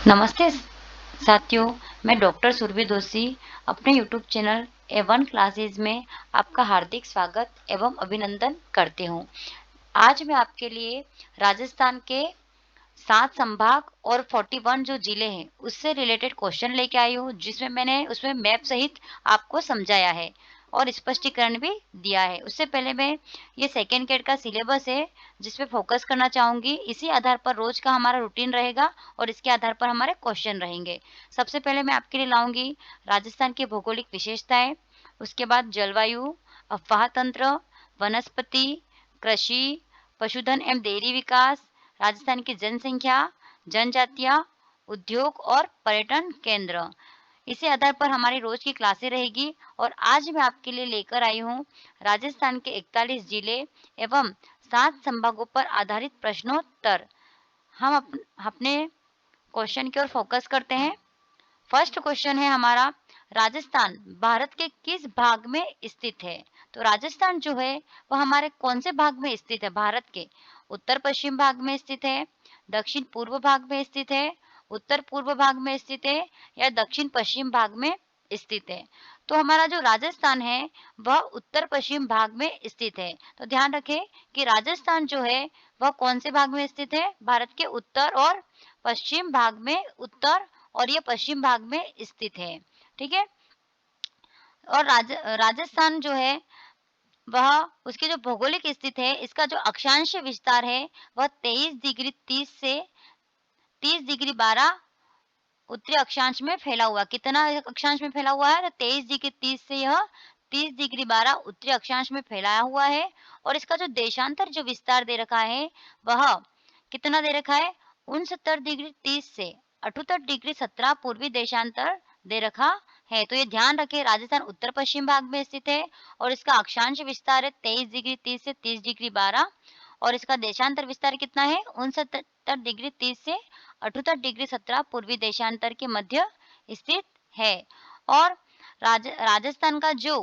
नमस्ते साथियों, मैं डॉक्टर सुरभि दोषी अपने यूट्यूब चैनल A1 क्लासेज में आपका हार्दिक स्वागत एवं अभिनंदन करती हूँ। आज मैं आपके लिए राजस्थान के 7 संभाग और 41 जो जिले हैं उससे रिलेटेड क्वेश्चन लेके आई हूँ, जिसमें मैंने उसमें मैप सहित आपको समझाया है और स्पष्टीकरण भी दिया है। उससे पहले मैं ये सेकेंड गेट का सिलेबस है जिस पे फोकस करना चाहूँगी। इसी आधार पर रोज का हमारा रूटीन रहेगा और इसके आधार पर हमारे क्वेश्चन रहेंगे। सबसे पहले मैं आपके लिए लाऊंगी राजस्थान की भौगोलिक विशेषताएं, उसके बाद जलवायु, अफवाह तंत्र, वनस्पति, कृषि, पशुधन एवं डेयरी विकास, राजस्थान की जनसंख्या, जनजातियां, उद्योग और पर्यटन केंद्र। इसी आधार पर हमारी रोज की क्लासें रहेगी और आज मैं आपके लिए लेकर आई हूँ राजस्थान के 41 जिले एवं 7 संभागों पर आधारित प्रश्नोत्तर। हम अपने क्वेश्चन की ओर फोकस करते हैं। फर्स्ट क्वेश्चन है हमारा, राजस्थान भारत के किस भाग में स्थित है? तो राजस्थान जो है वह हमारे कौन से भाग में स्थित है? भारत के उत्तर पश्चिम भाग में स्थित है, दक्षिण पूर्व भाग में स्थित है, उत्तर पूर्व भाग में स्थित है या दक्षिण पश्चिम भाग में स्थित है? तो हमारा जो राजस्थान है वह उत्तर पश्चिम भाग में स्थित है। तो ध्यान रखें कि राजस्थान जो है वह कौन से भाग में स्थित है? भारत के उत्तर और पश्चिम भाग में, उत्तर और ये पश्चिम भाग में स्थित है। ठीक है। और राजस्थान जो है वह, उसकी जो भौगोलिक स्थिति है, इसका जो अक्षांश विस्तार है वह 23 डिग्री 30 से 30 डिग्री 12 उत्तरी अक्षांश में फैला हुआ। कितना अक्षांश में फैला हुआ है? तो 23 डिग्री 30 से यह 30 डिग्री 12 उत्तरी अक्षांश में फैलाया हुआ है। और इसका जो देशांतर जो विस्तार दे रखा है वह कितना दे रखा है? 69 डिग्री 30 से 78 डिग्री 17 पूर्वी देशांतर दे रखा है। तो ये ध्यान रखें, राजस्थान उत्तर पश्चिम भाग में स्थित है और इसका अक्षांश विस्तार है 23 डिग्री 30 से 30 डिग्री 12 और इसका देशांतर विस्तार कितना है? 69 डिग्री 30 से 78 डिग्री 17 पूर्वी देशांतर के मध्य स्थित है। और राजस्थान का जो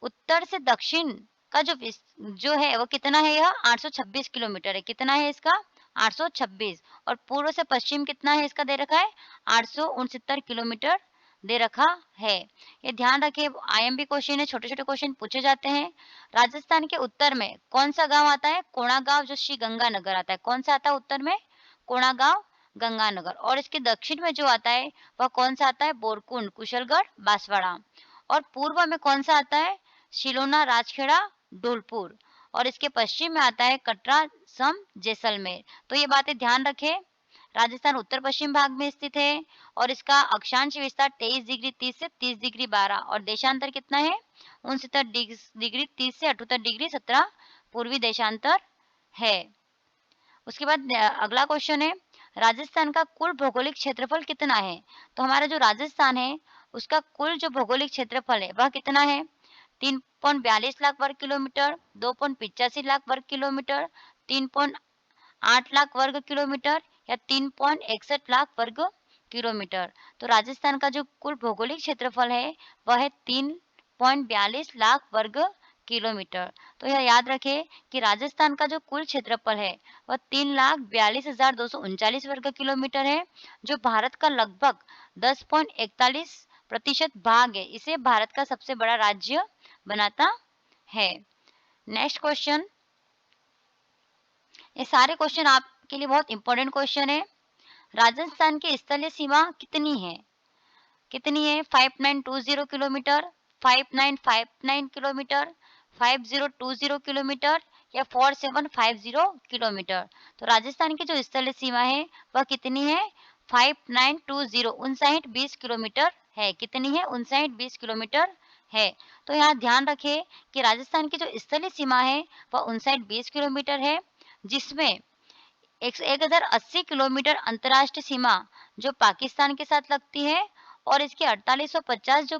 उत्तर से दक्षिण का जो है वो कितना है? यह 826 किलोमीटर है। कितना है इसका? 826। और पूर्व से पश्चिम कितना है इसका दे रखा है? 869 किलोमीटर दे रखा है। ये ध्यान रखिए, आईएमपी क्वेश्चन है, छोटे छोटे क्वेश्चन पूछे जाते हैं। राजस्थान के उत्तर में कौन सा गांव आता है? कोणा गांव, जो श्री गंगानगर आता है। कौन सा आता है उत्तर में? कोणा गांव, गंगानगर। और इसके दक्षिण में जो आता है वह कौन सा आता है? बोरकुंड, कुशलगढ़, बांसवाड़ा। और पूर्व में कौन सा आता है? शिलोना, राजखेड़ा, धौलपुर। और इसके पश्चिम में आता है कटरा, सम, जैसलमेर। तो ये बातें ध्यान रखें। राजस्थान उत्तर पश्चिम भाग में स्थित है और इसका अक्षांश विस्तार 23 डिग्री 30 से 30 डिग्री 12 और देशांतर कितना है? 69 डिग्री 30 से 78 डिग्री 17 पूर्वी देशांतर है। उसके बाद अगला क्वेश्चन है, राजस्थान का कुल भौगोलिक क्षेत्रफल कितना है? तो हमारा जो राजस्थान है उसका कुल जो भौगोलिक क्षेत्रफल है वह कितना है? 3.42 लाख वर्ग किलोमीटर, 2.85 लाख वर्ग किलोमीटर, 3.8 लाख वर्ग किलोमीटर या 3.61 लाख वर्ग किलोमीटर। तो राजस्थान का जो कुल भौगोलिक क्षेत्रफल है वह है 3.42 लाख वर्ग किलोमीटर। तो यह याद रखें कि राजस्थान का जो कुल क्षेत्रफल है वह 3,42,239 वर्ग किलोमीटर है, जो भारत का लगभग 10.41% भाग है। इसे भारत का सबसे बड़ा राज्य बनाता है। नेक्स्ट क्वेश्चन, ये सारे क्वेश्चन आपके लिए बहुत इंपॉर्टेंट क्वेश्चन है। राजस्थान की स्थलीय सीमा कितनी है? कितनी है? 5920 किलोमीटर, 5959 किलोमीटर, 5020 किलोमीटर या 4750 किलोमीटर। तो राजस्थान की जो स्थलीय सीमा है वह कितनी है? 5920, 5920 किलोमीटर है। कितनी है? 5920 किलोमीटर है। तो यहाँ ध्यान रखें कि राजस्थान की जो स्थलीय सीमा है वह 5920 किलोमीटर है, जिसमें 1080 किलोमीटर अंतर्राष्ट्रीय सीमा जो पाकिस्तान के साथ लगती है और इसके 4850 जो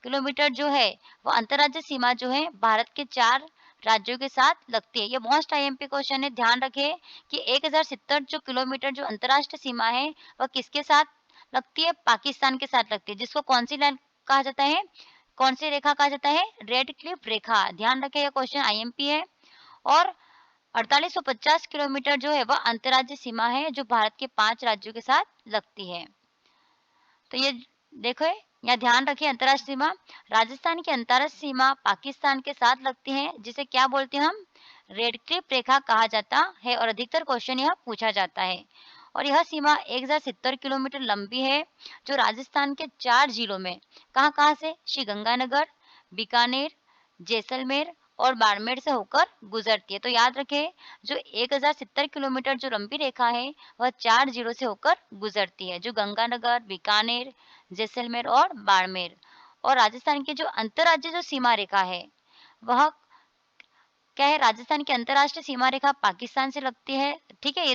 किलोमीटर जो है वो अंतर्राज्यीय सीमा जो है भारत के 4 राज्यों के साथ लगती है। ये मोस्ट आईएमपी क्वेश्चन है। ध्यान रखें कि 1070 जो किलोमीटर जो अंतर्राष्ट्रीय सीमा है वह किसके साथ लगती है? पाकिस्तान के साथ लगती है, जिसको कौन सी लाइन कहा जाता है? कौन सी रेखा कहा जाता है? रेड क्लिफ रेखा। ध्यान रखें, यह क्वेश्चन आईएमपी है। और 4850 किलोमीटर जो है वह अंतर्राज्यीय सीमा है जो भारत के 5 राज्यों के साथ लगती है। तो ये देखो, यहाँ ध्यान रखिए, अंतर्राष्ट्रीय सीमा, राजस्थान की अंतर्राष्ट्रीय सीमा पाकिस्तान के साथ लगती है, जिसे क्या बोलते हैं हम, रेड क्लिफ रेखा कहा जाता है, और अधिकतर क्वेश्चन यह पूछा जाता है। और यह सीमा 1070 किलोमीटर लंबी है, जो राजस्थान के 4 जिलों में कहाँ-कहाँ से, श्री गंगानगर, बीकानेर, जैसलमेर और बाड़मेर से होकर गुजरती है। तो याद रखें, जो 1070 किलोमीटर जो लंबी रेखा है, वह 4 जिलों से होकर गुजरती है, जो गंगानगर, बीकानेर, जैसलमेर और बाड़मेर। और राजस्थान की जो अंतर्राज्यीय जो सीमा रेखा है, वह क्या है, राजस्थान की अंतर्राष्ट्रीय सीमा रेखा पाकिस्तान से लगती है। ठीक है,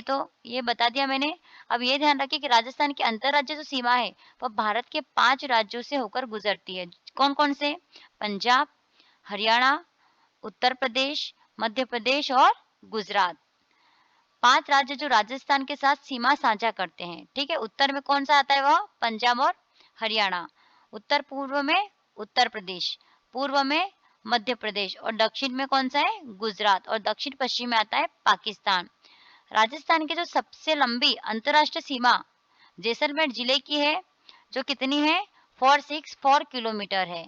ये बता दिया मैंने। अब ये ध्यान रखिए कि राजस्थान की अंतर्राज्यीय जो सीमा है, वह भारत के 5 राज्यों से होकर गुजरती है। कौन-कौन से? पंजाब, हरियाणा, उत्तर प्रदेश, मध्य प्रदेश और गुजरात। 5 राज्य जो राजस्थान के साथ सीमा साझा करते हैं। ठीक है, उत्तर में कौन सा आता है? वह पंजाब और हरियाणा। उत्तर पूर्व में उत्तर प्रदेश, पूर्व में मध्य प्रदेश और दक्षिण में कौन सा है? गुजरात। और दक्षिण पश्चिम में आता है पाकिस्तान। राजस्थान की जो सबसे लंबी अंतर्राष्ट्रीय सीमा जैसलमेर जिले की है, जो कितनी है? 464 किलोमीटर है।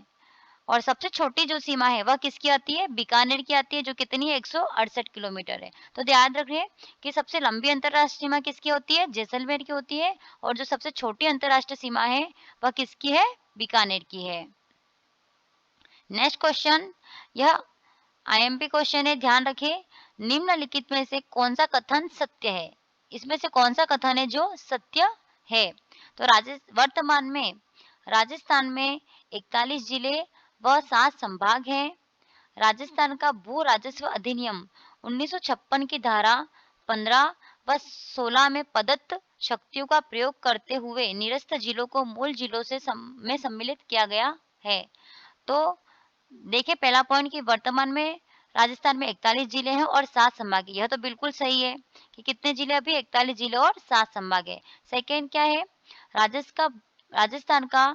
और सबसे छोटी जो सीमा है, वह किसकी आती है? बीकानेर की आती है, जो कितनी है? 168 किलोमीटर है। तो ध्यान रखिए कि सबसे लंबी अंतर्राष्ट्रीय सीमा किसकी होती है? जैसलमेर की होती है। और जो सबसे छोटी अंतर्राष्ट्रीय सीमा है, वह किसकी है? बीकानेर की है। नेक्स्ट क्वेश्चन, यह आईएमपी क्वेश्चन है, ध्यान रखिए। निम्नलिखित में से कौन सा कथन सत्य है? इसमें से कौन सा कथन है जो सत्य है? तो वर्तमान में राजस्थान में 41 जिले व 7 संभाग हैं। राजस्थान का भू राजस्व अधिनियम 1956 की धारा 15 व 16 में प्रदत्त शक्तियों का प्रयोग करते हुए निरस्त जिलों को मूल जिलों में सम्मिलित किया गया है। तो देखिए, पहला पॉइंट कि वर्तमान में राजस्थान में 41 जिले हैं और 7 संभाग हैं। यह तो बिल्कुल सही है कि कितने जिले, अभी 41 जिले और 7 संभाग है। सेकेंड क्या है? राजस्थान का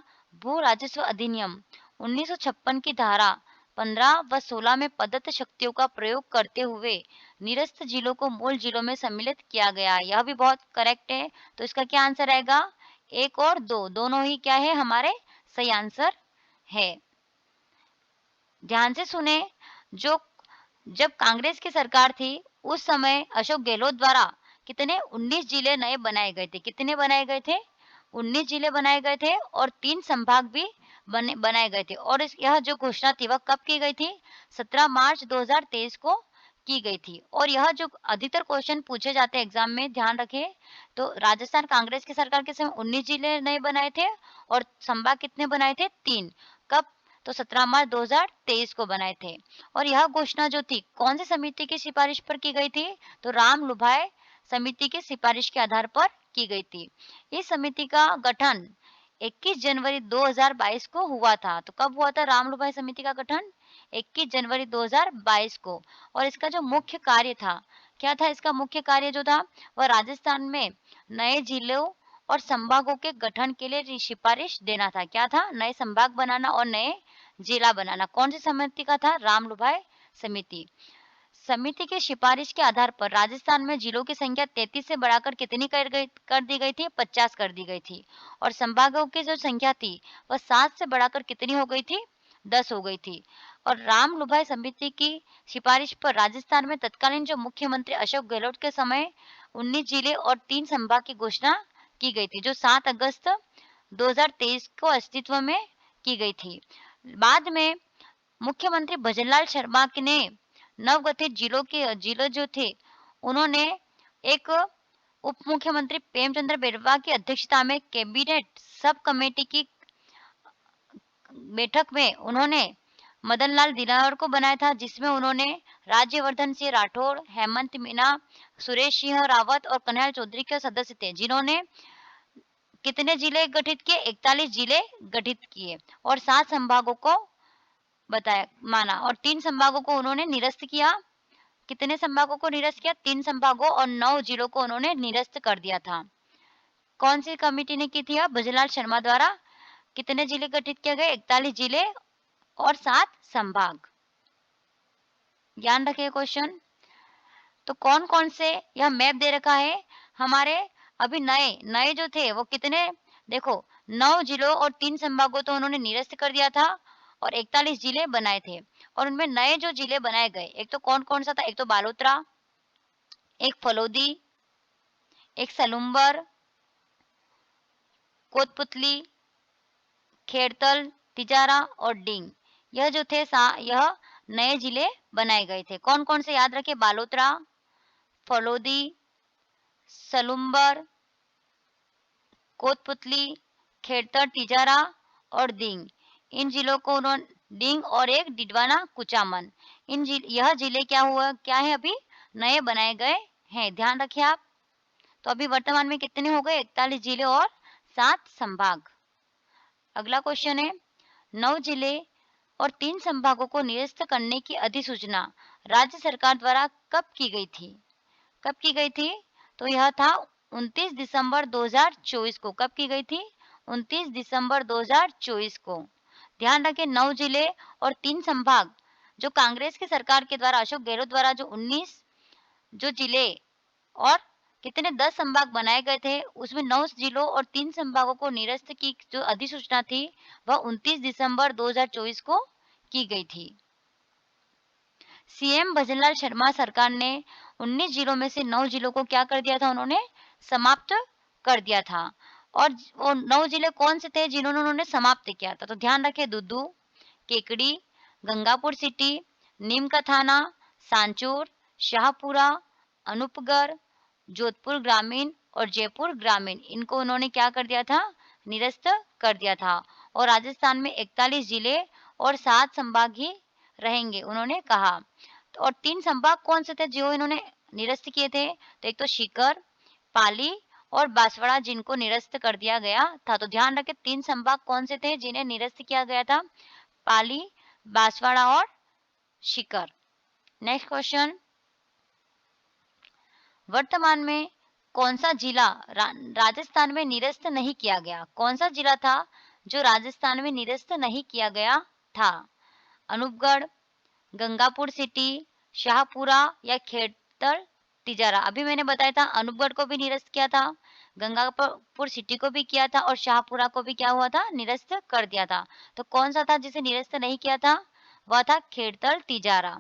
भू राजस्व अधिनियम 1956 की धारा 15 व 16 में प्रदत्त शक्तियों का प्रयोग करते हुए निरस्त जिलों को मूल जिलों में सम्मिलित किया गया। यह भी बहुत करेक्ट है। तो इसका क्या आंसर आएगा? 1 और 2 दोनों ही क्या है? हमारे सही आंसर है। ध्यान से सुने, जो जब कांग्रेस की सरकार थी, उस समय अशोक गहलोत द्वारा कितने 19 जिले नए बनाए गए थे। कितने बनाए गए थे? 19 जिले बनाए गए थे और 3 संभाग भी बनाए गए थे। और यह जो घोषणा थी, वह कब की गई थी? 17 मार्च 2023 को की गई थी। और यह जो अधिकतर क्वेश्चन पूछे जाते हैं एग्जाम में, ध्यान रखें, तो राजस्थान कांग्रेस की सरकार के समय 19 जिले नए बनाए थे और संभाग कितने बनाए थे? 3। कब? तो 17 मार्च 2023 को बनाए थे। और यह घोषणा जो थी, कौन सी समिति की सिफारिश पर की गई थी? तो राम लुभाए समिति की सिफारिश के आधार पर की गई थी। इस समिति का गठन 21 जनवरी 2022 को हुआ था। तो कब हुआ था राम लुभाए समिति का गठन? 21 जनवरी 2022 को। और इसका जो मुख्य कार्य था, क्या था इसका मुख्य कार्य जो था? वह राजस्थान में नए जिलों और संभागों के गठन के लिए सिफारिश देना था। क्या था? नए संभाग बनाना और नए जिला बनाना। कौन सी समिति का था? राम लुभाए समिति। समिति की सिफारिश के आधार पर राजस्थान में जिलों की संख्या 33 से बढ़ाकर कितनी कर दी गई थी? 50 कर दी गई थी। और संभागों की जो संख्या थी, वह 7 से बढ़ाकर कितनी हो गई थी? 10 हो गई थी। और राम लुभाए समिति की सिफारिश पर राजस्थान में तत्कालीन जो मुख्यमंत्री अशोक गहलोत के समय 19 जिले और 3 संभाग की घोषणा की गई थी, जो 7 अगस्त 2023 को अस्तित्व में की गई थी। बाद में मुख्यमंत्री भजनलाल शर्मा ने नवगठित जिलों जो थे, उन्होंने एक उप मुख्यमंत्री प्रेमचंद्र बेरवा की अध्यक्षता में कैबिनेट सब कमेटी की बैठक में उन्होंने मदन लाल दिलावर को बनाया था, जिसमें उन्होंने राज्यवर्धन सिंह राठौड़, हेमंत मीना, सुरेश सिंह रावत और कन्हैया चौधरी के सदस्य थे, जिन्होंने कितने जिले गठित किए? 41 जिले गठित किए और 7 संभागों को बताया माना और 3 संभागों को उन्होंने निरस्त किया। कितने संभागों को निरस्त किया? 3 संभागों और 9 जिलों को उन्होंने निरस्त कर दिया था। कौन सी कमेटी ने की थी? भजनलाल शर्मा द्वारा। कितने जिले गठित किए गए? 41 जिले और 7 संभाग। ध्यान रखिए क्वेश्चन। तो कौन कौन से, यह मैप दे रखा है हमारे, अभी नए जो थे वो कितने, देखो 9 जिलों और 3 संभागों तो उन्होंने निरस्त कर दिया था और 41 जिले बनाए थे और उनमें नए जो जिले बनाए गए, एक तो कौन-कौन सा था? एक तो बालोतरा, एक फलोदी, एक सलुम्बर, कोतपुतली, खेड़तल, तिजारा और डींग। यह जो थे यह नए जिले बनाए गए थे। कौन-कौन से याद रखें? बालोतरा, फलोदी, सलुम्बर, कोतपुतली, खेड़तल, तिजारा और डींग। इन जिलों को उन्होंने डींग और एक डिडवाना कुचामन। यह जिले क्या है अभी? नए बनाए गए हैं। ध्यान रखिए आप। तो अभी वर्तमान में कितने हो गए? 41 जिले और 7 संभाग। अगला क्वेश्चन है, 9 जिले और 3 संभागों को निरस्त करने की अधिसूचना राज्य सरकार द्वारा कब की गई थी? कब की गई थी? तो यह था 29 दिसंबर 2024 को। कब की गई थी? 29 दिसंबर 2024 को। ध्यान रखें, 9 जिले और 3 संभाग जो कांग्रेस की सरकार के द्वारा, अशोक गहलोत द्वारा जो 19 जो जिले और कितने 10 संभाग बनाए गए थे, उसमें 9 जिलों और 3 संभागों को निरस्त की जो अधिसूचना थी, वह 29 दिसंबर 2024 को की गई थी। सीएम भजनलाल शर्मा सरकार ने 19 जिलों में से 9 जिलों को क्या कर दिया था? उन्होंने समाप्त कर दिया था। और वो 9 जिले कौन से थे जिन्होंने उन्होंने समाप्त किया था? तो ध्यान रखें, दुद्दू, केकड़ी, गंगापुर सिटी, नीम का थाना, सांचौर, शाहपुरा, अनूपगढ़, जोधपुर ग्रामीण और जयपुर ग्रामीण, इनको उन्होंने क्या कर दिया था? निरस्त कर दिया था। और राजस्थान में 41 जिले और 7 संभाग ही रहेंगे, उन्होंने कहा। तो और 3 संभाग कौन से थे जो इन्होंने निरस्त किए थे? तो एक तो सीकर, पाली और बांसवाड़ा, जिनको निरस्त कर दिया गया था। तो ध्यान रखें, 3 संभाग कौन से थे जिन्हें निरस्त किया गया था? पाली, बांसवाड़ा और सीकर। नेक्स्ट क्वेश्चन, वर्तमान में कौन सा जिला राजस्थान में निरस्त नहीं किया गया? कौन सा जिला था जो राजस्थान में निरस्त नहीं किया गया था? अनूपगढ़, गंगापुर सिटी, शाहपुरा या खेड़तल, तिजारा। अभी मैंने बताया था अनूपगढ़ को भी निरस्त किया था, गंगापुर सिटी को भी किया था और शाहपुरा को भी क्या हुआ था? निरस्त कर दिया था। तो कौन सा था जिसे निरस्त नहीं किया था? वह था खेड़तल, तिजारा।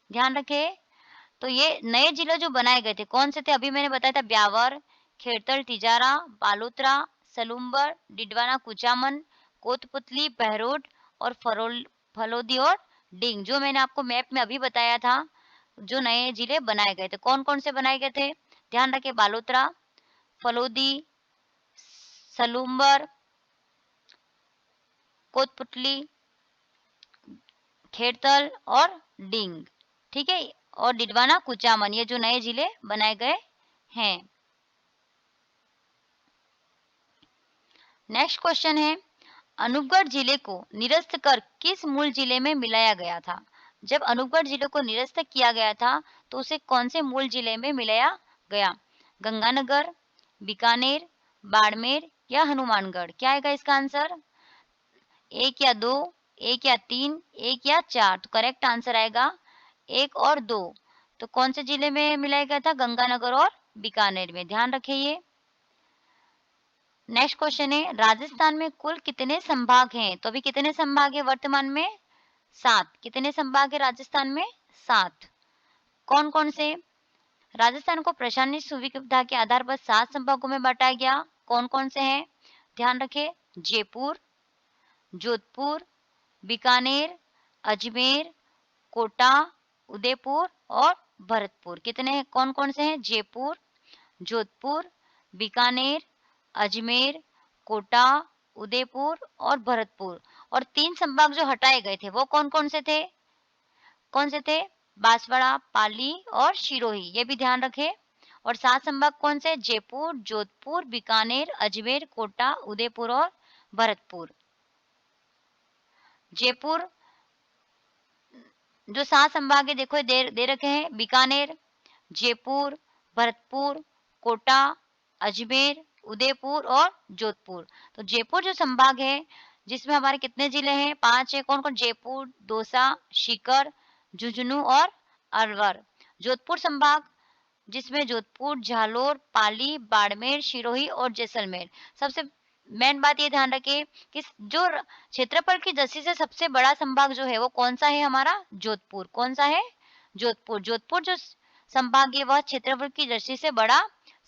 ध्यान रखें, तो ये नए जिले जो बनाए गए थे कौन से थे? अभी मैंने बताया था ब्यावर, खेड़तल, तिजारा, बालोतरा, सलुम्बर, डिडवाना कुचामन, कोतपुतली, बहरोड और फलोदी और डींग, जो मैंने आपको मैप में अभी बताया था, जो नए जिले बनाए गए थे। कौन-कौन से बनाए गए थे? ध्यान रखें, बालोतरा, फलोदी, सलुम्बर, कोतपुतली, खेड़तल और डींग, ठीक है, और डिडवाना कुचामन, ये जो नए जिले बनाए गए हैं। नेक्स्ट क्वेश्चन है, अनूपगढ़ जिले को निरस्त कर किस मूल जिले में मिलाया गया था? जब अनूपगढ़ जिले को निरस्त किया गया था तो उसे कौन से मूल जिले में मिलाया गया? गंगानगर, बीकानेर, बाड़मेर या हनुमानगढ़? क्या आएगा इसका आंसर? 1 या 2, 1 या 3, 1 या 4? तो करेक्ट आंसर आएगा 1 और 2। तो कौन से जिले में मिलाया गया था? गंगानगर और बीकानेर में। ध्यान रखिए ये। नेक्स्ट क्वेश्चन है, राजस्थान में कुल कितने संभाग हैं? तो अभी कितने संभाग है वर्तमान में? 7। कितने संभाग है राजस्थान में? 7। कौन कौन से? राजस्थान को प्रशासनिक सुविधा के आधार पर 7 संभागों में बांटा गया। कौन कौन से हैं? ध्यान रखें, जयपुर, जोधपुर, बीकानेर, अजमेर, कोटा, उदयपुर और भरतपुर। कितने कौन कौन से हैं? जयपुर, जोधपुर, बीकानेर, अजमेर, कोटा, उदयपुर और भरतपुर। और 3 संभाग जो हटाए गए थे वो कौन कौन से थे? कौन से थे? बांसवाड़ा, पाली और सिरोही, ये भी ध्यान रखें। और 7 संभाग कौन से? जयपुर, जोधपुर, बीकानेर, अजमेर, कोटा, उदयपुर और भरतपुर। जयपुर जो 7 संभाग है देखो दे रखे हैं, बीकानेर, जयपुर, भरतपुर, कोटा, अजमेर, उदयपुर और जोधपुर। तो जयपुर जो संभाग है जिसमें हमारे कितने जिले हैं? 5 है। कौन कौन? जयपुर, दौसा, सीकर, झुंझुनू और अलवर। जोधपुर संभाग जिसमें जोधपुर, जालोर, पाली, बाड़मेर, सिरोही और जैसलमेर। सबसे मेन बात ये ध्यान रखें कि जो क्षेत्रफल की दृष्टि से सबसे बड़ा संभाग जो है वो कौन सा है हमारा? जोधपुर। कौन सा है? जोधपुर। जोधपुर जो संभाग है वह क्षेत्रफल की दृष्टि से बड़ा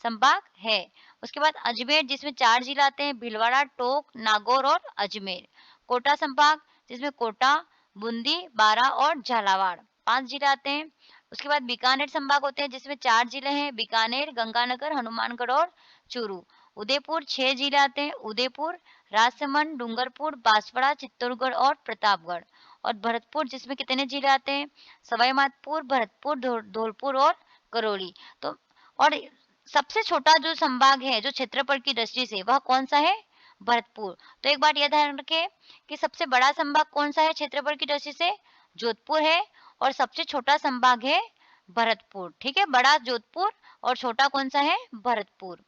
संभाग है। उसके बाद अजमेर जिसमें 4 जिला आते हैं, भीलवाड़ा, टोंक, नागौर और अजमेर। कोटा संभाग जिसमें कोटा, बूंदी, बारां और झालावाड़ 5 जिले आते हैं। उसके बाद बीकानेर संभाग होते हैं जिसमें 4 जिले हैं, बीकानेर, गंगानगर, हनुमानगढ़ और चूरू। उदयपुर 6 जिले आते हैं, उदयपुर, राजसमंद, डूंगरपुर, बांसवाड़ा, चित्तौड़गढ़ और प्रतापगढ़। और भरतपुर जिसमें कितने जिले आते हैं? सवाई माधोपुर, भरतपुर, धौलपुर और करौली। तो और सबसे छोटा जो संभाग है जो क्षेत्रफल की दृष्टि से वह कौन सा है? भरतपुर। तो एक बात यह ध्यान रखें कि सबसे बड़ा संभाग कौन सा है क्षेत्रफल की दृष्टि से? जोधपुर है और सबसे छोटा संभाग है भरतपुर। ठीक है, बड़ा जोधपुर और छोटा कौन सा है? भरतपुर।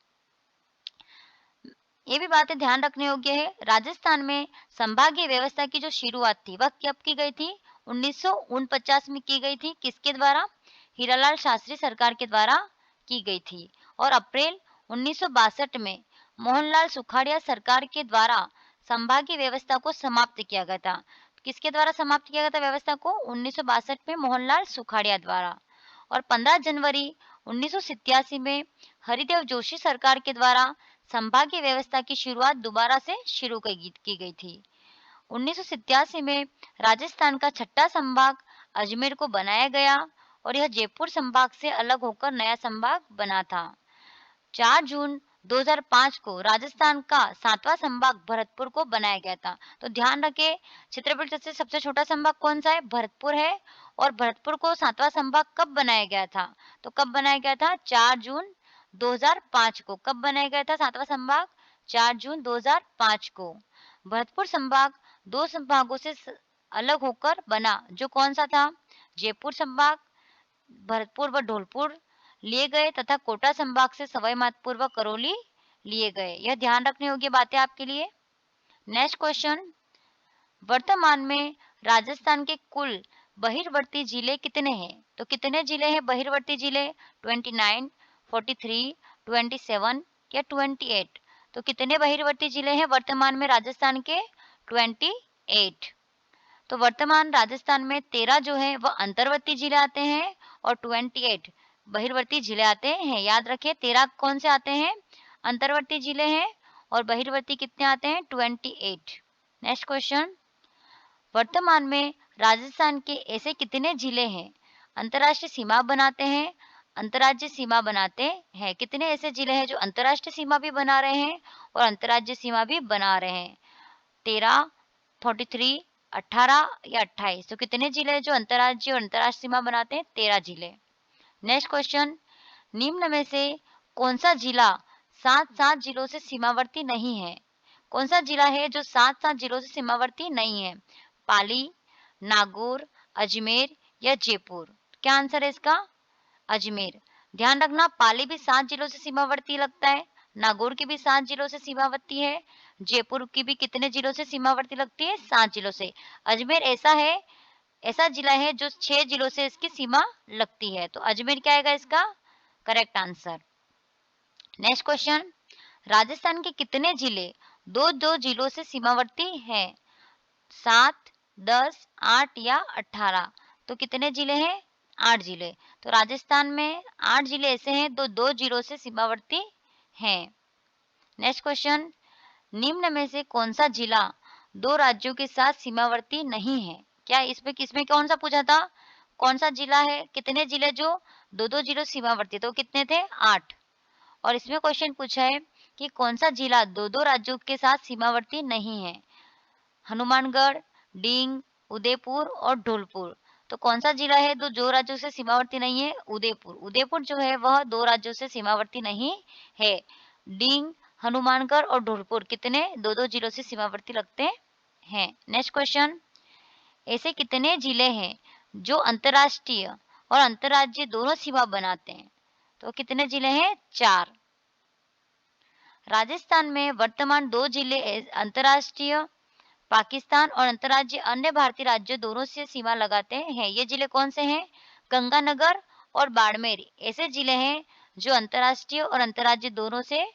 ये भी बातें ध्यान रखने योग्य है। राजस्थान में संभागीय व्यवस्था की जो शुरुआत थी वह कब की गई थी? 1949 में की गई थी। किसके द्वारा? हीरालाल शास्त्री सरकार के द्वारा की गई थी। और अप्रैल 1962 में मोहनलाल सुखाड़िया सरकार के द्वारा संभागीय व्यवस्था को समाप्त किया गया था। किसके द्वारा समाप्त किया गया था व्यवस्था को? 1962 में मोहनलाल सुखाड़िया द्वारा। और 15 जनवरी 1987 में हरिदेव जोशी सरकार के द्वारा संभागीय व्यवस्था की शुरुआत दोबारा से शुरू की गई थी। 1987 में राजस्थान का छठा संभाग अजमेर को बनाया गया और यह जयपुर संभाग से अलग होकर नया संभाग बना था। 4 जून 2005 को राजस्थान का 7वां संभाग भरतपुर को बनाया गया था। तो ध्यान रखें क्षेत्रफल से सबसे छोटा संभाग कौन सा है? भरतपुर है। और भरतपुर को 7वां संभाग कब बनाया गया था? तो कब बनाया गया था? 4 जून 2005 को। कब बनाया गया था 7वां संभाग? 4 जून 2005 को। भरतपुर संभाग 2 संभागों से अलग होकर बना, जो कौन सा था? जयपुर संभाग, भरतपुर व धौलपुर लिए गए तथा कोटा संभाग से सवाई माधोपुर व करौली लिए गए। यह ध्यान रखने योग्य बातें आपके लिए। नेक्स्ट क्वेश्चन, वर्तमान में राजस्थान के कुल बहिर्वर्ती जिले कितने हैं? तो कितने जिले हैं बहिर्वर्ती जिले? 29, 43, 27 या 28? तो कितने बहिर्वर्ती जिले हैं वर्तमान में राजस्थान के? 28। तो वर्तमान राजस्थान में 13 जो है वह अंतर्वर्ती जिले आते हैं और 28 बहिर्वर्ती जिले आते हैं। याद रखिए 13 कौन से आते हैं? अंतर्वर्ती जिले हैं और बहिर्वर्ती कितने आते हैं? 28। नेक्स्ट क्वेश्चन, वर्तमान में राजस्थान के ऐसे कितने जिले हैं अंतर्राष्ट्रीय सीमा बनाते हैं, अंतर्राज्यीय सीमा बनाते हैं? कितने ऐसे जिले हैं जो अंतर्राष्ट्रीय सीमा भी बना रहे हैं और अंतर्राज्यीय सीमा भी बना रहे हैं? 13, 43, 18 या 28? तो कितने जिले हैं जो अंतर्राज्यीय और अंतर्राष्ट्रीय सीमा बनाते हैं? 13 जिले। नेक्स्ट क्वेश्चन, निम्न में से कौन सा जिला 7 जिलों से सीमावर्ती नहीं है? कौन सा जिला है जो 7 जिलों से सीमावर्ती नहीं है? पाली, नागौर, अजमेर या जयपुर? क्या आंसर है इसका? अजमेर। ध्यान रखना पाली भी 7 जिलों से सीमावर्ती लगता है, नागौर की भी 7 जिलों से सीमावर्ती है, जयपुर की भी कितने जिलों से सीमावर्ती लगती है? 7 जिलों से। अजमेर ऐसा जिला है जो 6 जिलों से इसकी सीमा लगती है। तो अजमेर क्या आएगा इसका correct answer. Next question, Rajasthan के कितने जिले दो जिलों से सीमावर्ती हैं? 7, 10, 8 या 18? तो कितने जिले हैं? 8 जिले। तो राजस्थान में 8 जिले ऐसे हैं दो जिलों से सीमावर्ती हैं। नेक्स्ट क्वेश्चन, निम्न में से कौन सा जिला 2 राज्यों के साथ सीमावर्ती नहीं है? क्या इसमें कौन सा पूछा था? कौन सा जिला है? कितने जिले जो दो जिलों सीमावर्ती? तो कितने थे? 8। और इसमें क्वेश्चन पूछा है कि कौन सा जिला दो राज्यों के साथ सीमावर्ती नहीं है? हनुमानगढ़, डींग, उदयपुर और धौलपुर। तो कौन सा जिला है जो राज्यों से सीमावर्ती नहीं है? उदयपुर। उदयपुर जो है वह 2 राज्यों से सीमावर्ती नहीं है। डींग, हनुमानगढ़ और धौलपुर कितने? दो जिलों से सीमावर्ती लगते हैं। नेक्स्ट क्वेश्चन, ऐसे कितने जिले हैं जो अंतर्राष्ट्रीय और अंतर्राज्यीय दोनों सीमा बनाते हैं? तो कितने जिले हैं? 4। राजस्थान में वर्तमान 2 जिले अंतर्राष्ट्रीय पाकिस्तान और अंतर्राज्यीय अन्य भारतीय राज्यों दोनों से सीमा लगाते हैं। ये जिले कौन से हैं? गंगानगर और बाड़मेर ऐसे जिले हैं जो अंतर्राष्ट्रीय और अंतर्राज्यीय दोनों से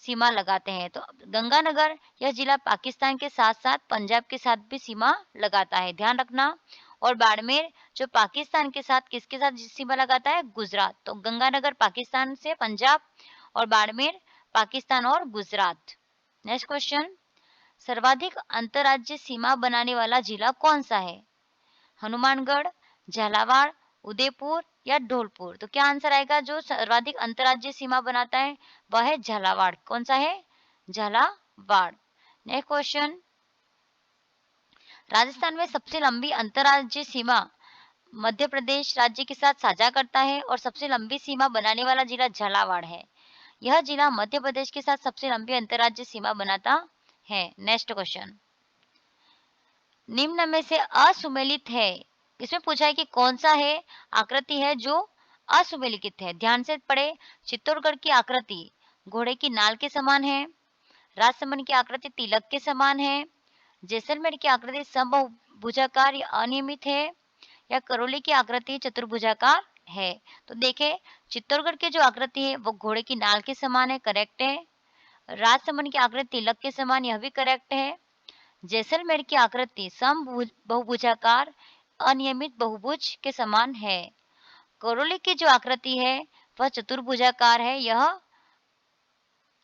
सीमा लगाते हैं। तो गंगानगर यह जिला पाकिस्तान के साथ-साथ पंजाब के साथ भी सीमा लगाता है, ध्यान रखना। और बाड़मेर जो पाकिस्तान के साथ किसके साथ सीमा लगाता है? गुजरात। तो गंगानगर पाकिस्तान से पंजाब और बाड़मेर पाकिस्तान और गुजरात। नेक्स्ट क्वेश्चन, सर्वाधिक अंतर्राज्यीय सीमा बनाने वाला जिला कौन सा है? हनुमानगढ़, झालावाड़, उदयपुर या धौलपुर? तो क्या आंसर आएगा? जो सर्वाधिक अंतर्राज्यीय सीमा बनाता है वह है झालावाड़। कौन सा है? झालावाड़। नेक्स्ट क्वेश्चन, राजस्थान में सबसे लंबी अंतर्राज्यीय सीमा मध्य प्रदेश राज्य के साथ साझा करता है और सबसे लंबी सीमा बनाने वाला जिला झालावाड़ है। यह जिला मध्य प्रदेश के साथ सबसे लंबी अंतर्राज्यीय सीमा बनाता है। नेक्स्ट क्वेश्चन, निम्न में से असुमेलित है, इसमें पूछा है कि कौन सा है आकृति है जो असुमेलित है। ध्यान से पढ़े। चित्तौड़गढ़ की आकृति घोड़े की नाल के समान है, राजसमंद की आकृति तिलक के समान है, जैसलमेर की आकृति समभुजाकार या अनियमित है, या करौली की आकृति चतुर्भुजाकार है। तो देखें, चित्तौड़गढ़ की जो आकृति है वो घोड़े की नाल के समान है, करेक्ट है। राजसमंद की आकृति तिलक के समान, यह भी करेक्ट है। जैसलमेर की आकृति बहुभुजाकार अनियमित बहुभुज के समान है। करौली की जो आकृति है वह चतुर्भुजाकार है, यह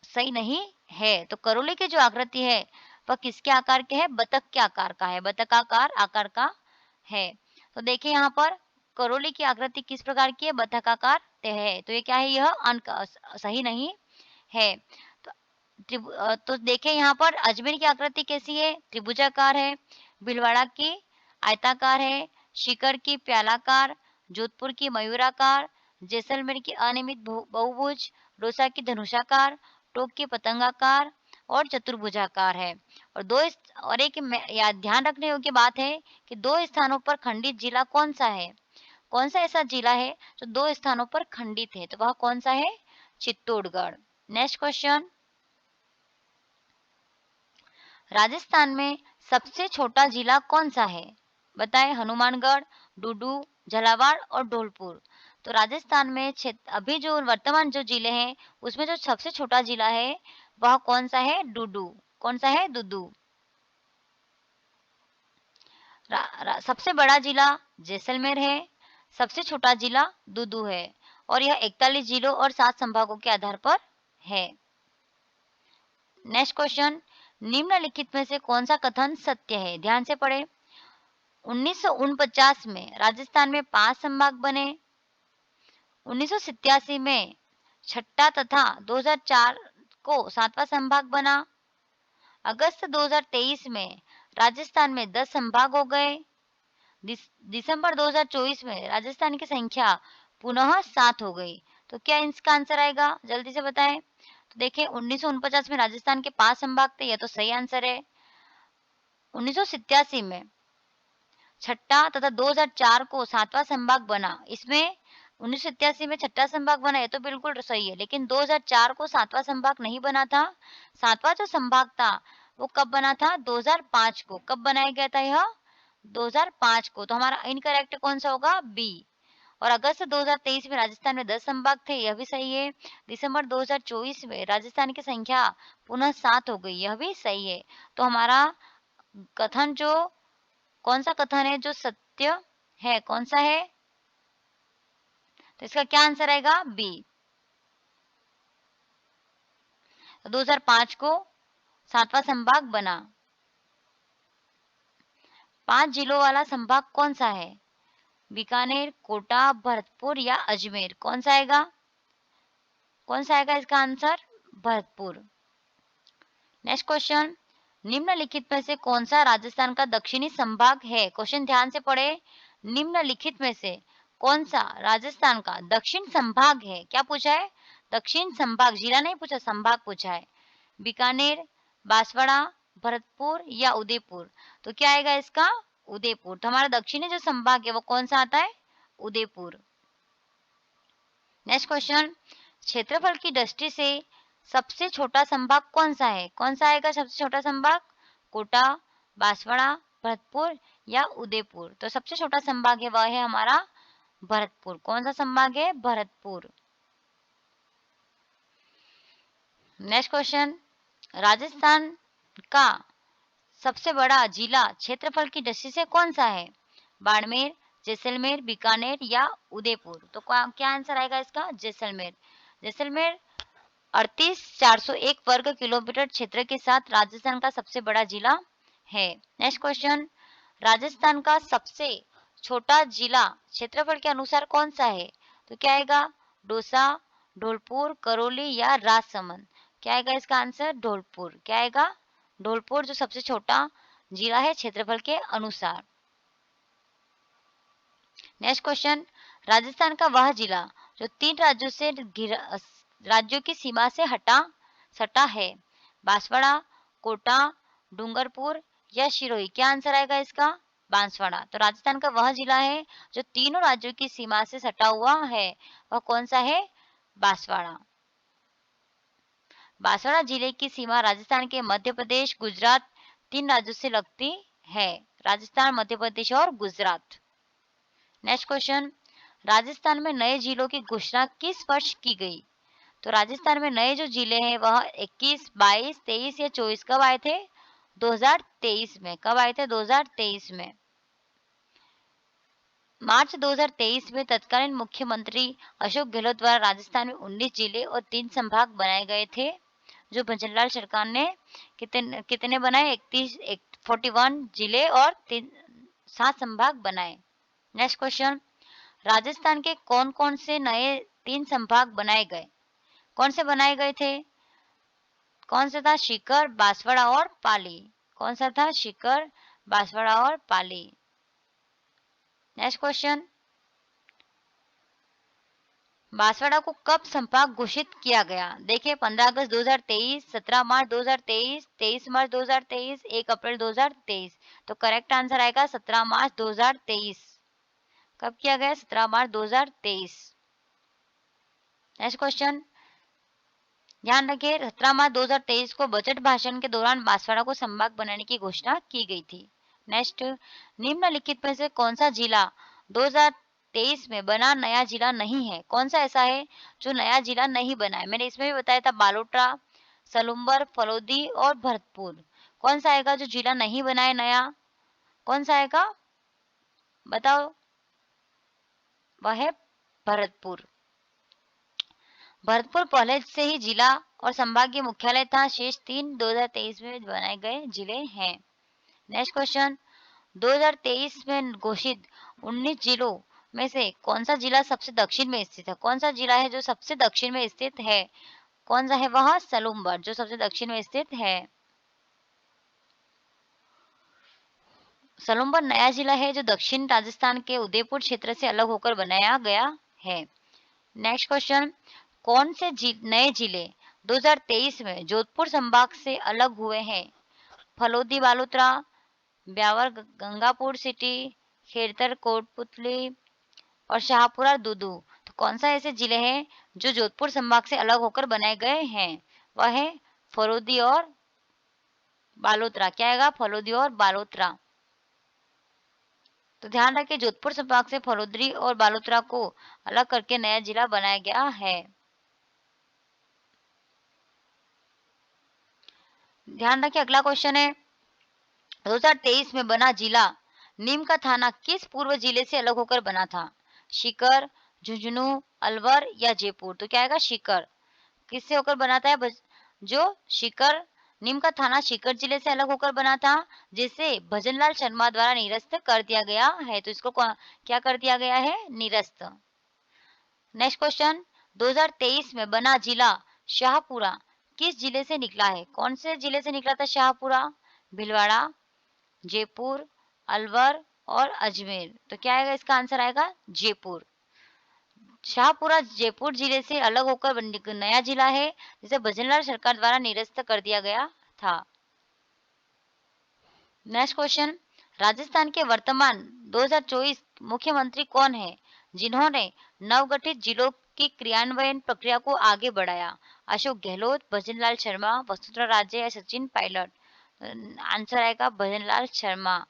सही नहीं है। तो करौली की जो आकृति है वह किसके आकार के है? बतख के आकार का है, बतखाकार आकार का है। तो देखिए यहाँ पर करौली की आकृति किस प्रकार की है? बतखाकार है। तो ये क्या है? यह अंक सही नहीं है। तो देखें यहाँ पर अजमेर की आकृति कैसी है? त्रिभुजाकार है। भीलवाड़ा की आयताकार है। सीकर की प्यालाकार, जोधपुर की मयूराकार, जैसलमेर की अनियमित बहुभुज, दौसा की धनुषाकार, टोंक की पतंगाकार और चतुर्भुजाकार है। और एक ध्यान रखने योग्य बात है कि 2 स्थानों पर खंडित जिला कौन सा है? कौन सा ऐसा जिला है जो 2 स्थानों पर खंडित है? तो वह कौन सा है? चित्तौड़गढ़। नेक्स्ट क्वेश्चन, राजस्थान में सबसे छोटा जिला कौन सा है? बताएं। हनुमानगढ़, डूडू, झालावाड़ और धौलपुर। तो राजस्थान में अभी जो वर्तमान जो जिले हैं उसमें जो सबसे छोटा जिला है वह कौन सा है? डूडू। कौन सा है? डूडू। सबसे बड़ा जिला जैसलमेर है, सबसे छोटा जिला डूडू है और यह 41 जिलों और 7 संभागों के आधार पर है। नेक्स्ट क्वेश्चन, निम्नलिखित में से कौन सा कथन सत्य है? ध्यान से पढ़ें। 1949 में राजस्थान में 5 संभाग बने, 1987 में छठा तथा 2004 को 7वां संभाग बना, अगस्त 2023 में राजस्थान में 10 संभाग हो गए, दिसंबर 2024 में राजस्थान की संख्या पुनः 7 हो गई। तो क्या इसका आंसर आएगा? जल्दी से बताएं। तो देखिए 1949 में राजस्थान के 5 संभाग थे, यह तो सही आंसर है। 1987 में छठा तथा 2004 को 7वां संभाग बना, इसमें 1987 में छठा संभाग बना, ये तो बिल्कुल सही है। लेकिन 2004 को 7वां संभाग नहीं बना था। 7वां जो संभाग था वो कब बना था? 2005 को। कब बनाया गया था यह? 2005 को। तो हमारा इनकरेक्ट कौन सा होगा? बी। और अगस्त 2023 में राजस्थान में 10 संभाग थे, यह भी सही है। दिसंबर 2024 में राजस्थान की संख्या पुनः 7 हो गई, यह भी सही है। तो हमारा कथन जो कौन सा कथन है जो सत्य है? कौन सा है? तो इसका क्या आंसर आएगा? बी। 2005 को 7वां संभाग बना। 5 जिलों वाला संभाग कौन सा है? बीकानेर, कोटा, भरतपुर या अजमेर? कौन सा आएगा? कौन सा आएगा इसका आंसर? भरतपुर। नेक्स्ट क्वेश्चन, निम्नलिखित में से कौन सा राजस्थान का दक्षिणी संभाग है? क्वेश्चन ध्यान से पढ़े। निम्नलिखित में से कौन सा राजस्थान का दक्षिण संभाग है? क्या पूछा है? दक्षिण संभाग, जिला नहीं पूछा, संभाग पूछा है। बीकानेर, बांसवाड़ा, भरतपुर या उदयपुर? तो क्या आएगा इसका? उदयपुर। तो हमारा दक्षिणी जो संभाग है वो कौन सा आता है? उदयपुर। नेक्स्ट क्वेश्चन, क्षेत्रफल की दृष्टि से सबसे छोटा संभाग कौन सा है? कौन सा आएगा सबसे छोटा संभाग? कोटा, बांसवाड़ा, भरतपुर या उदयपुर? तो सबसे छोटा संभाग है वह है हमारा भरतपुर। कौन सा संभाग है? भरतपुर। नेक्स्ट क्वेश्चन, राजस्थान का सबसे बड़ा जिला क्षेत्रफल की दृष्टि से कौन सा है? बाड़मेर, जैसलमेर, बीकानेर या उदयपुर? तो क्या आंसर आएगा इसका? जैसलमेर। जैसलमेर 38,401 वर्ग किलोमीटर क्षेत्र के साथ राजस्थान का सबसे बड़ा जिला है। नेक्स्ट क्वेश्चन, राजस्थान का सबसे छोटा जिला क्षेत्रफल के अनुसार कौन सा है? तो क्या आएगा? दौसा, धौलपुर, करौली या राजसमंद? क्या आएगा इसका आंसर? धौलपुर। क्या आएगा? धौलपुर जो सबसे छोटा जिला है क्षेत्रफल के अनुसार। नेक्स्ट क्वेश्चन, राजस्थान का वह जिला जो 3 राज्यों से राज्यों की सीमा से सटा है, बांसवाड़ा, कोटा, डूंगरपुर या सिरोही? क्या आंसर आएगा इसका? बांसवाड़ा। तो राजस्थान का वह जिला है जो तीनों राज्यों की सीमा से सटा हुआ है, वह कौन सा है? बांसवाड़ा। बांसवाड़ा जिले की सीमा राजस्थान के मध्य प्रदेश, गुजरात 3 राज्यों से लगती है, राजस्थान, मध्य प्रदेश और गुजरात। नेक्स्ट क्वेश्चन, राजस्थान में नए जिलों की घोषणा किस वर्ष की गई? तो राजस्थान में नए जो जिले हैं वह 21, 22, 23 या 24 कब आए थे? 2023 में। कब आए थे? 2023 में। मार्च 2023 में तत्कालीन मुख्यमंत्री अशोक गहलोत द्वारा राजस्थान में 19 जिले और 3 संभाग बनाए गए थे, जो भजनलाल सरकार ने कितने बनाए? 41 जिले और 7 संभाग बनाए। नेक्स्ट क्वेश्चन, राजस्थान के कौन कौन से नए 3 संभाग बनाए गए? कौन से बनाए गए थे? कौन सा था? सीकर, बांसवाड़ा और पाली। कौन सा था? सीकर, बांसवाड़ा और पाली। नेक्स्ट क्वेश्चन, बांसवाड़ा को कब संभाग घोषित किया गया? देखिए 15 अगस्त 2023, 17 मार्च 2023, 23 मार्च 2023, 1 अप्रैल 2023। तो करेक्ट आंसर आएगा 17 मार्च 2023। कब किया गया? 17 मार्च 2023। नेक्स्ट क्वेश्चन, ध्यान रखिए 17 मार्च 2023 को बजट भाषण के दौरान बांसवाड़ा को संभाग बनाने की घोषणा की गई थी। नेक्स्ट, निम्नलिखित में से कौन सा जिला 2023 में बना नया जिला नहीं है? कौन सा ऐसा है जो नया जिला नहीं बना है? मैंने इसमें भी बताया था, बालोतरा, सलूम्बर, फलोदी और भरतपुर। कौन सा आएगा जो जिला नहीं बना है नया? कौन सा आएगा? बताओ। वह है भरतपुर। भरतपुर पहले से ही जिला और संभागीय मुख्यालय था। शेष 3 2023 में बनाए गए जिले हैं। नेक्स्ट क्वेश्चन, 2023 में घोषित 19 जिलों में से कौन सा जिला सबसे दक्षिण में स्थित है? कौन सा जिला है जो सबसे दक्षिण में स्थित है? कौन सा है वह? सलूम्बर, जो सबसे दक्षिण में स्थित है। सलूम्बर नया जिला है जो दक्षिण राजस्थान के उदयपुर क्षेत्र से अलग होकर बनाया गया है। नेक्स्ट क्वेश्चन, कौन से नए जिले 2023 में जोधपुर संभाग से अलग हुए हैं? फलोदी बालोतरा, ब्यावर गंगापुर सिटी, खेड़तर कोटपुतली और शाहपुरा दूदू। तो कौन सा ऐसे जिले हैं जो जोधपुर संभाग से अलग होकर बनाए गए हैं? वह है फलोदी और बालोतरा। क्या आएगा? फलोदी और बालोतरा। तो ध्यान रखें, जोधपुर संभाग से फलोदी और बालोतरा को अलग करके नया जिला बनाया गया है। ध्यान रखिए, अगला क्वेश्चन है 2023 में बना जिला नीम का थाना किस पूर्व जिले से अलग होकर बना था? सीकर, झुंझुनू, अलवर या जयपुर? तो क्या आएगा? सीकर। किससे होकर बना था? जो सीकर, नीम का थाना सीकर जिले से अलग होकर बना था, जिसे भजनलाल शर्मा द्वारा निरस्त कर दिया गया है। तो इसको क्या कर दिया गया है? निरस्त। नेक्स्ट क्वेश्चन, 2023 में बना जिला शाहपुरा किस जिले से निकला है? कौन से जिले से निकला था शाहपुरा? भीलवाड़ा, जयपुर, अलवर और अजमेर। तो क्या आएगा? इसका आंसर आएगा जयपुर। शाहपुरा जयपुर जिले से अलग होकर नया जिला है, जिसे भजनलाल सरकार द्वारा निरस्त कर दिया गया था। नेक्स्ट क्वेश्चन, राजस्थान के वर्तमान 2024 मुख्यमंत्री कौन है जिन्होंने नवगठित जिलों की क्रियान्वयन प्रक्रिया को आगे बढ़ाया? अशोक गहलोत, भजनलाल शर्मा, वसुंधरा राजे या सचिन पायलट? आंसर आएगा भजनलाल शर्मा।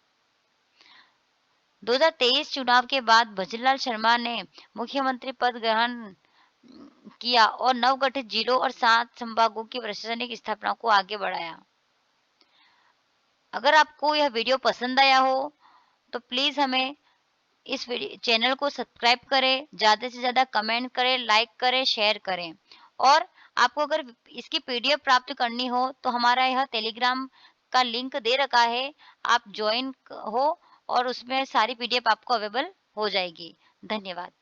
2023 चुनाव के बाद भजनलाल शर्मा ने मुख्यमंत्री पद ग्रहण किया और नवगठित जिलों और 7 संभागों की प्रशासनिक स्थापना को आगे बढ़ाया। अगर आपको यह वीडियो पसंद आया हो, तो प्लीज़ हमें इस चैनल को सब्सक्राइब करें, ज़्यादा से ज़्यादा कमेंट करें, लाइक करें, शेयर करें। और आपको अगर इसकी पीडीएफ प्राप्त करनी हो, तो हमारा यह टेलीग्राम का लिंक दे रखा है, आप जॉइन हो और उसमें सारी पीडीएफ आपको अवेलेबल हो जाएगी। धन्यवाद।